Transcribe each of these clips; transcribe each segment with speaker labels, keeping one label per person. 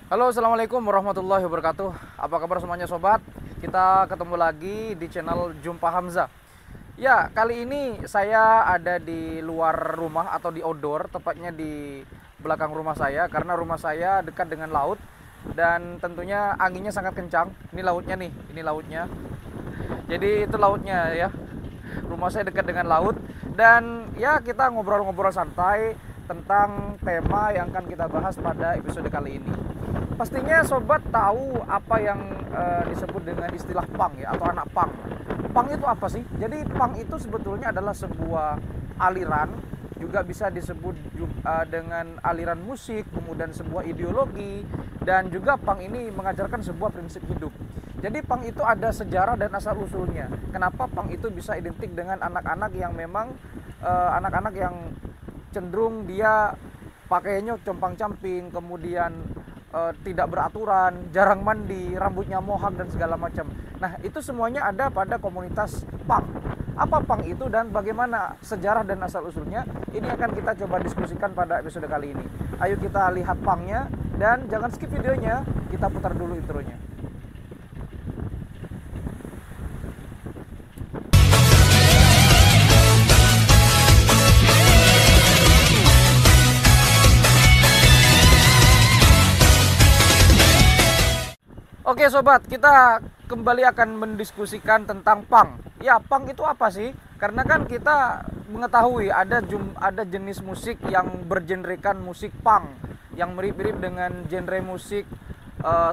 Speaker 1: Halo, assalamualaikum warahmatullahi wabarakatuh. Apa kabar semuanya sobat? Kita ketemu lagi di channel Jumpa Hamzah. Ya, kali ini saya ada di luar rumah atau di outdoor, tepatnya di belakang rumah saya, karena rumah saya dekat dengan laut dan tentunya anginnya sangat kencang. Ini lautnya nih, ini lautnya. Jadi itu lautnya ya. Rumah saya dekat dengan laut dan ya kita ngobrol-ngobrol santai tentang tema yang akan kita bahas pada episode kali ini. Pastinya sobat tahu apa yang disebut dengan istilah punk ya, atau anak punk. Punk itu apa sih? Jadi punk itu sebetulnya adalah sebuah aliran, juga bisa disebut dengan aliran musik, kemudian sebuah ideologi, dan juga punk ini mengajarkan sebuah prinsip hidup. Jadi punk itu ada sejarah dan asal usulnya. Kenapa punk itu bisa identik dengan anak-anak yang memang anak-anak yang cenderung dia pakainya compang-camping, kemudian tidak beraturan, jarang mandi, rambutnya mohak dan segala macam. Nah, itu semuanya ada pada komunitas punk. Apa punk itu dan bagaimana sejarah dan asal usulnya? Ini akan kita coba diskusikan pada episode kali ini. Ayo kita lihat punknya dan jangan skip videonya. Kita putar dulu intronya. Oke sobat, kita kembali akan mendiskusikan tentang punk. Ya, punk itu apa sih? Karena kan kita mengetahui ada jenis musik yang bergenrekan musik punk, yang mirip-mirip dengan genre musik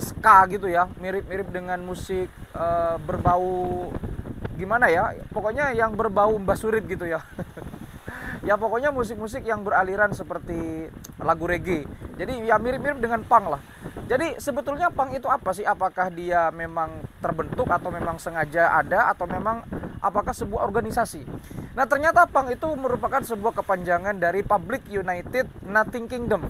Speaker 1: ska gitu ya, mirip-mirip dengan musik berbau gimana ya? Pokoknya yang berbau mbasurit gitu ya. Ya pokoknya musik-musik yang beraliran seperti lagu reggae. Jadi ya mirip-mirip dengan punk lah. Jadi sebetulnya punk itu apa sih? Apakah dia memang terbentuk atau memang sengaja ada atau memang apakah sebuah organisasi? Nah, ternyata punk itu merupakan sebuah kepanjangan dari Public United Nothing Kingdom.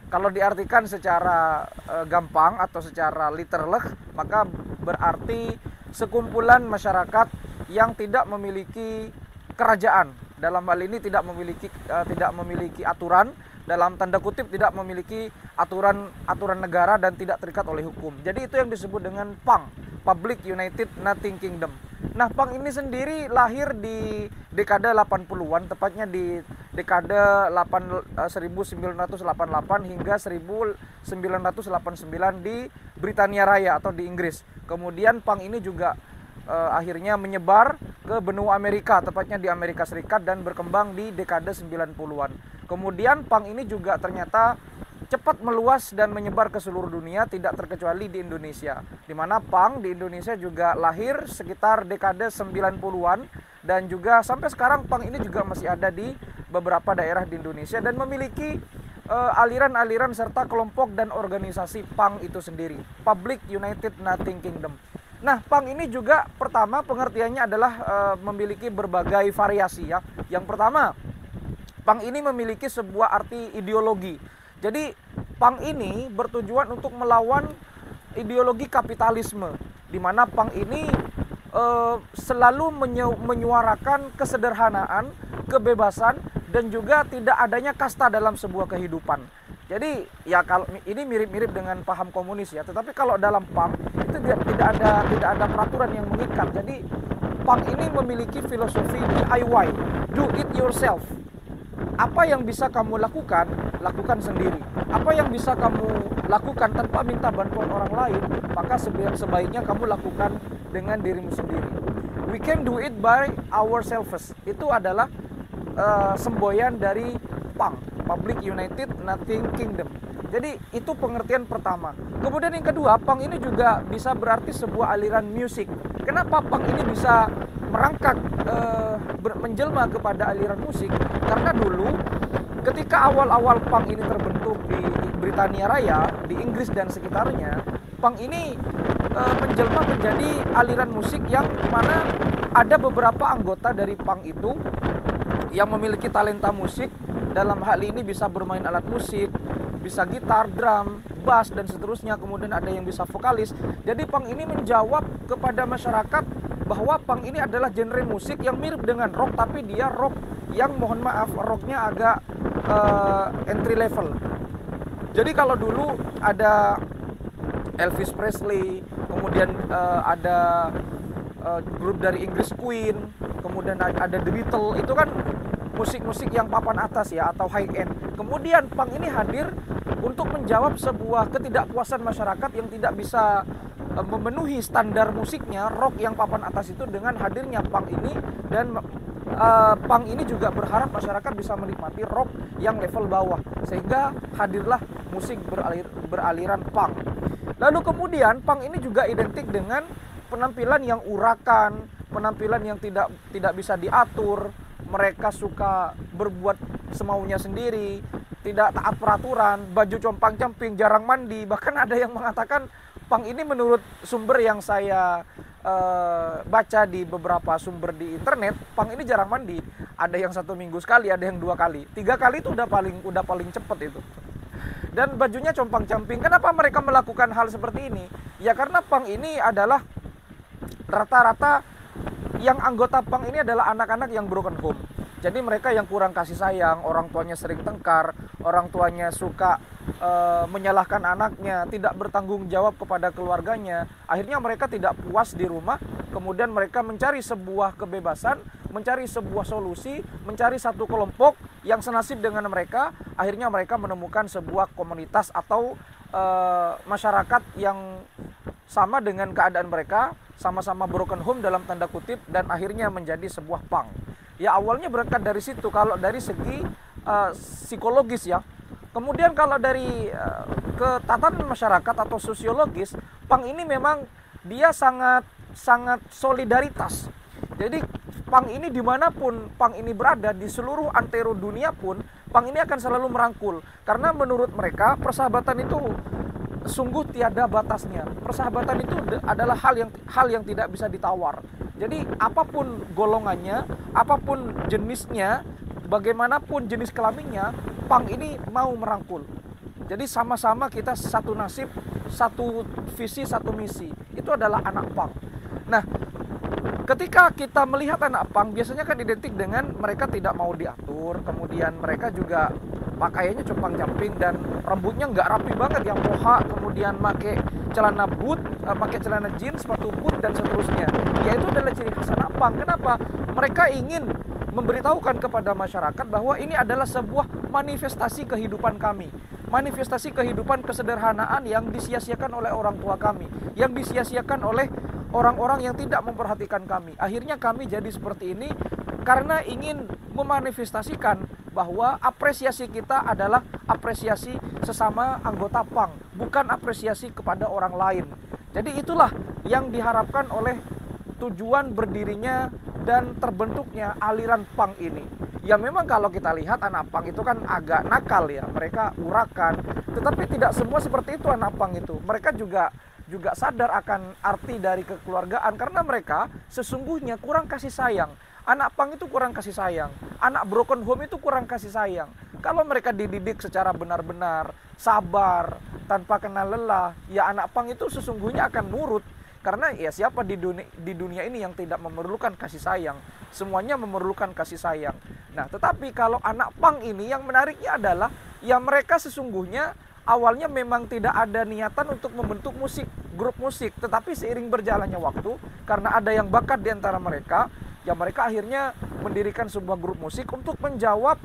Speaker 1: Kalau diartikan secara gampang atau secara literal, maka berarti sekumpulan masyarakat yang tidak memiliki kerajaan. Dalam hal ini tidak memiliki aturan, dalam tanda kutip tidak memiliki aturan negara dan tidak terikat oleh hukum. Jadi itu yang disebut dengan punk, Public United Nothing Kingdom. Nah, punk ini sendiri lahir di dekade 80-an, tepatnya di dekade 1988 hingga 1989 di Britania Raya atau di Inggris. Kemudian punk ini juga akhirnya menyebar ke benua Amerika, tepatnya di Amerika Serikat, dan berkembang di dekade 90-an. Kemudian punk ini juga ternyata cepat meluas dan menyebar ke seluruh dunia, tidak terkecuali di Indonesia. Di mana punk di Indonesia juga lahir sekitar dekade 90-an, dan juga sampai sekarang punk ini juga masih ada di beberapa daerah di Indonesia dan memiliki aliran-aliran serta kelompok dan organisasi punk itu sendiri, Public United Nothing Kingdom. Nah, punk ini juga pertama pengertiannya adalah memiliki berbagai variasi ya. Yang pertama, punk ini memiliki sebuah arti ideologi. Jadi, punk ini bertujuan untuk melawan ideologi kapitalisme, di mana punk ini selalu menyuarakan kesederhanaan, kebebasan, dan juga tidak adanya kasta dalam sebuah kehidupan. Jadi ya kalau ini mirip-mirip dengan paham komunis ya, tetapi kalau dalam punk itu tidak ada peraturan yang mengikat. Jadi punk ini memiliki filosofi DIY, do it yourself. Apa yang bisa kamu lakukan, lakukan sendiri. Apa yang bisa kamu lakukan tanpa minta bantuan orang lain, maka sebaiknya kamu lakukan dengan dirimu sendiri. We can do it by ourselves. Itu adalah semboyan dari punk, Public United Nothing Kingdom. Jadi itu pengertian pertama. Kemudian yang kedua, punk ini juga bisa berarti sebuah aliran musik. Kenapa punk ini bisa merangkak menjelma kepada aliran musik? Karena dulu ketika awal-awal punk ini terbentuk di Britania Raya, di Inggris dan sekitarnya, punk ini menjelma menjadi aliran musik yang mana ada beberapa anggota dari punk itu yang memiliki talenta musik. Dalam hal ini bisa bermain alat musik, bisa gitar, drum, bass, dan seterusnya. Kemudian ada yang bisa vokalis. Jadi punk ini menjawab kepada masyarakat bahwa punk ini adalah genre musik yang mirip dengan rock, tapi dia rock yang mohon maaf rocknya agak entry level. Jadi kalau dulu ada Elvis Presley, kemudian ada grup dari Inggris Queen, kemudian ada The Beatles. Itu kan musik-musik yang papan atas ya, atau high end. Kemudian punk ini hadir untuk menjawab sebuah ketidakpuasan masyarakat yang tidak bisa memenuhi standar musiknya rock yang papan atas itu dengan hadirnya punk ini. Dan punk ini juga berharap masyarakat bisa menikmati rock yang level bawah, sehingga hadirlah musik beraliran punk. Lalu kemudian punk ini juga identik dengan penampilan yang urakan, penampilan yang tidak bisa diatur. Mereka suka berbuat semaunya sendiri, tidak taat peraturan, baju compang-camping, jarang mandi. Bahkan ada yang mengatakan punk ini menurut sumber yang saya baca di beberapa sumber di internet, punk ini jarang mandi. Ada yang 1 minggu sekali, ada yang 2 kali, 3 kali itu udah paling cepet itu. Dan bajunya compang-camping. Kenapa mereka melakukan hal seperti ini? Ya karena punk ini adalah rata-rata yang anggota punk ini adalah anak-anak yang broken home. Jadi mereka yang kurang kasih sayang, orang tuanya sering tengkar, orang tuanya suka menyalahkan anaknya, tidak bertanggung jawab kepada keluarganya. Akhirnya mereka tidak puas di rumah, kemudian mereka mencari sebuah kebebasan, mencari sebuah solusi, mencari satu kelompok yang senasib dengan mereka. Akhirnya mereka menemukan sebuah komunitas atau masyarakat yang sama dengan keadaan mereka, sama-sama broken home dalam tanda kutip, dan akhirnya menjadi sebuah punk. Ya awalnya berangkat dari situ kalau dari segi psikologis ya. Kemudian kalau dari ketatanan masyarakat atau sosiologis, punk ini memang dia sangat solidaritas. Jadi punk ini dimanapun punk ini berada di seluruh antero dunia pun, punk ini akan selalu merangkul. Karena menurut mereka persahabatan itu sungguh tiada batasnya. Persahabatan itu adalah hal yang tidak bisa ditawar. Jadi apapun golongannya, apapun jenisnya, bagaimanapun jenis kelaminnya, punk ini mau merangkul. Jadi sama-sama kita satu nasib, satu visi, satu misi. Itu adalah anak punk. Nah, ketika kita melihat anak punk, biasanya kan identik dengan mereka tidak mau diatur, kemudian mereka juga pakaiannya compang-camping dan rambutnya nggak rapi banget, yang moha, kemudian pakai celana boot, pakai celana jeans, sepatu boot dan seterusnya. Ya itu adalah ciri khas anak punk. Kenapa? Mereka ingin memberitahukan kepada masyarakat bahwa ini adalah sebuah manifestasi kehidupan kami, manifestasi kehidupan kesederhanaan yang disia-siakan oleh orang tua kami, yang disia-siakan oleh orang-orang yang tidak memperhatikan kami. Akhirnya kami jadi seperti ini karena ingin memanifestasikan bahwa apresiasi kita adalah apresiasi sesama anggota punk, bukan apresiasi kepada orang lain. Jadi itulah yang diharapkan oleh tujuan berdirinya dan terbentuknya aliran punk ini. Ya memang kalau kita lihat anak punk itu kan agak nakal ya, mereka urakan. Tetapi tidak semua seperti itu anak punk itu. Mereka juga sadar akan arti dari kekeluargaan karena mereka sesungguhnya kurang kasih sayang. Anak punk itu kurang kasih sayang. Anak broken home itu kurang kasih sayang. Kalau mereka dididik secara benar-benar, sabar, tanpa kenal lelah, ya anak punk itu sesungguhnya akan nurut. Karena ya siapa di dunia ini yang tidak memerlukan kasih sayang? Semuanya memerlukan kasih sayang. Nah, tetapi kalau anak punk ini yang menariknya adalah ya mereka sesungguhnya awalnya memang tidak ada niatan untuk membentuk grup musik, tetapi seiring berjalannya waktu karena ada yang bakat di antara mereka, ya mereka akhirnya mendirikan sebuah grup musik untuk menjawab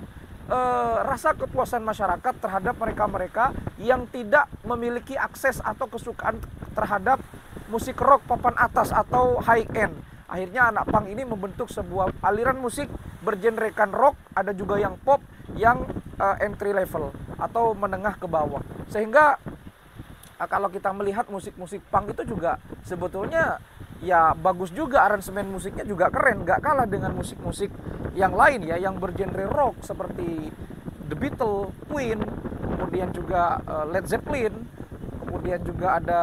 Speaker 1: rasa kepuasan masyarakat terhadap mereka-mereka yang tidak memiliki akses atau kesukaan terhadap musik rock papan atas atau high end. Akhirnya anak punk ini membentuk sebuah aliran musik bergenrekan rock, ada juga yang pop, yang entry level atau menengah ke bawah. Sehingga kalau kita melihat musik-musik punk itu juga sebetulnya ya bagus juga, aransemen musiknya juga keren, gak kalah dengan musik-musik yang lain ya, yang bergenre rock seperti The Beatles, Queen, kemudian juga Led Zeppelin, kemudian juga ada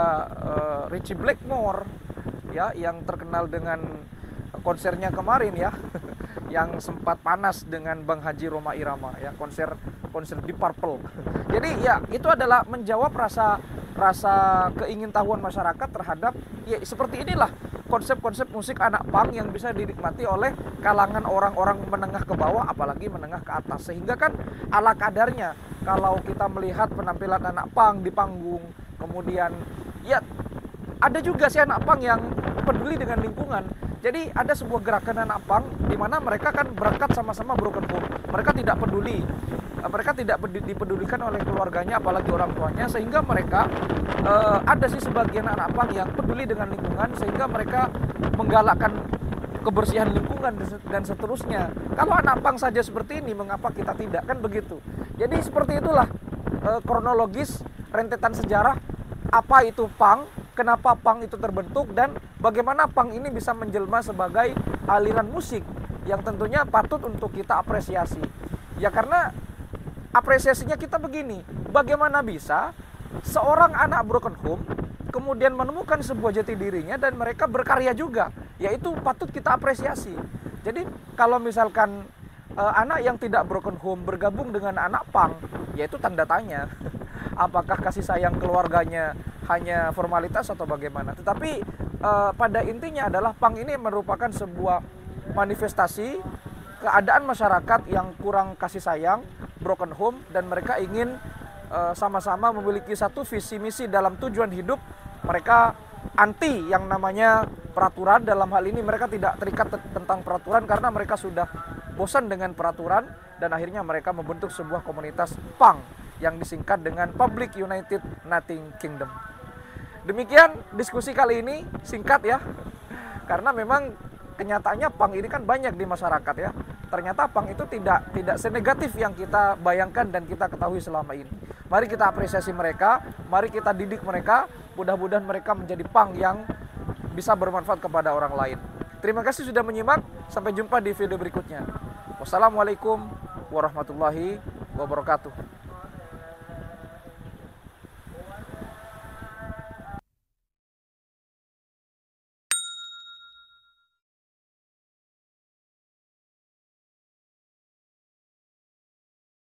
Speaker 1: Ritchie Blackmore ya, yang terkenal dengan konsernya kemarin ya yang sempat panas dengan Bang Haji Rhoma Irama ya, konser Deep Purple. Jadi ya itu adalah menjawab rasa keingintahuan masyarakat terhadap ya seperti inilah konsep-konsep musik anak punk yang bisa dinikmati oleh kalangan orang-orang menengah ke bawah, apalagi menengah ke atas. Sehingga kan ala kadarnya kalau kita melihat penampilan anak punk di panggung, kemudian Ya, ada juga sih anak pang yang peduli dengan lingkungan. Jadi ada sebuah gerakan anak pang di mana mereka kan berangkat sama-sama broken home. Mereka tidak peduli, mereka tidak dipedulikan oleh keluarganya, apalagi orang tuanya, sehingga mereka ada sih sebagian anak pang yang peduli dengan lingkungan, sehingga mereka menggalakkan kebersihan lingkungan dan seterusnya. Kalau anak pang saja seperti ini, mengapa kita tidak, kan begitu. Jadi seperti itulah kronologis rentetan sejarah apa itu pang, kenapa pang itu terbentuk, dan bagaimana pang ini bisa menjelma sebagai aliran musik yang tentunya patut untuk kita apresiasi. Ya karena apresiasinya kita begini, bagaimana bisa seorang anak broken home kemudian menemukan sebuah jati dirinya dan mereka berkarya juga, yaitu patut kita apresiasi. Jadi kalau misalkan anak yang tidak broken home bergabung dengan anak pang, yaitu tanda tanya. Apakah kasih sayang keluarganya hanya formalitas atau bagaimana? Tetapi pada intinya adalah pang ini merupakan sebuah manifestasi keadaan masyarakat yang kurang kasih sayang, broken home, dan mereka ingin sama-sama memiliki satu visi misi dalam tujuan hidup. Mereka anti yang namanya peraturan. Dalam hal ini mereka tidak terikat tentang peraturan karena mereka sudah bosan dengan peraturan, dan akhirnya mereka membentuk sebuah komunitas pang yang disingkat dengan Public United Nothing Kingdom. Demikian diskusi kali ini, singkat ya, karena memang kenyataannya pang ini kan banyak di masyarakat ya. Ternyata pang itu tidak senegatif yang kita bayangkan dan kita ketahui selama ini. Mari kita apresiasi mereka, mari kita didik mereka, mudah-mudahan mereka menjadi pang yang bisa bermanfaat kepada orang lain. Terima kasih sudah menyimak, sampai jumpa di video berikutnya. Wassalamualaikum warahmatullahi wabarakatuh.